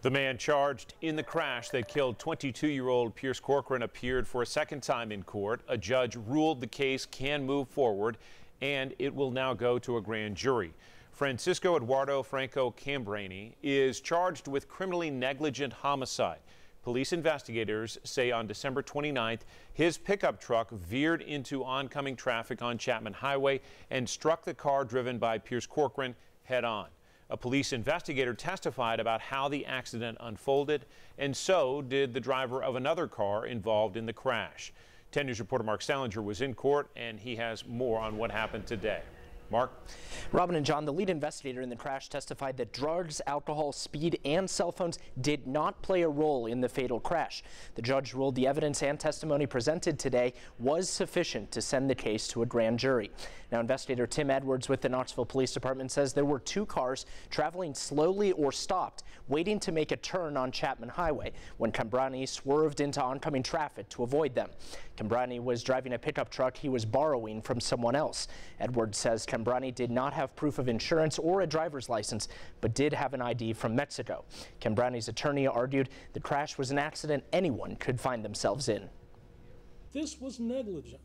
The man charged in the crash that killed 22-year-old Pierce Corcoran appeared for a second time in court. A judge ruled the case can move forward, and it will now go to a grand jury. Francisco Eduardo Franco Cambrani is charged with criminally negligent homicide. Police investigators say on December 29th, his pickup truck veered into oncoming traffic on Chapman Highway and struck the car driven by Pierce Corcoran head-on. A police investigator testified about how the accident unfolded, and so did the driver of another car involved in the crash. 10 News reporter Mark Salinger was in court, and he has more on what happened today. Mark? Robin and John, the lead investigator in the crash testified that drugs, alcohol, speed, and cell phones did not play a role in the fatal crash. The judge ruled the evidence and testimony presented today was sufficient to send the case to a grand jury. Now, investigator Tim Edwards with the Knoxville Police Department says there were two cars traveling slowly or stopped, waiting to make a turn on Chapman Highway when Cambrani swerved into oncoming traffic to avoid them. Cambrani was driving a pickup truck he was borrowing from someone else. Edwards says Cambrani did not have proof of insurance or a driver's license, but did have an ID from Mexico. Cambrani's attorney argued the crash was an accident anyone could find themselves in. This was negligent.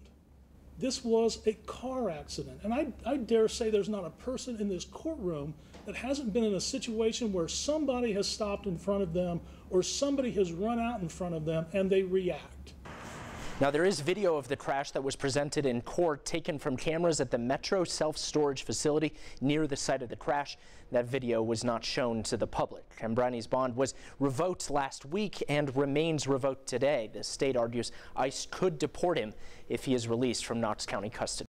This was a car accident. And I dare say there's not a person in this courtroom that hasn't been in a situation where somebody has stopped in front of them or somebody has run out in front of them and they react. Now, there is video of the crash that was presented in court taken from cameras at the Metro self-storage facility near the site of the crash. That video was not shown to the public. Cambrani's bond was revoked last week and remains revoked today. The state argues ICE could deport him if he is released from Knox County custody.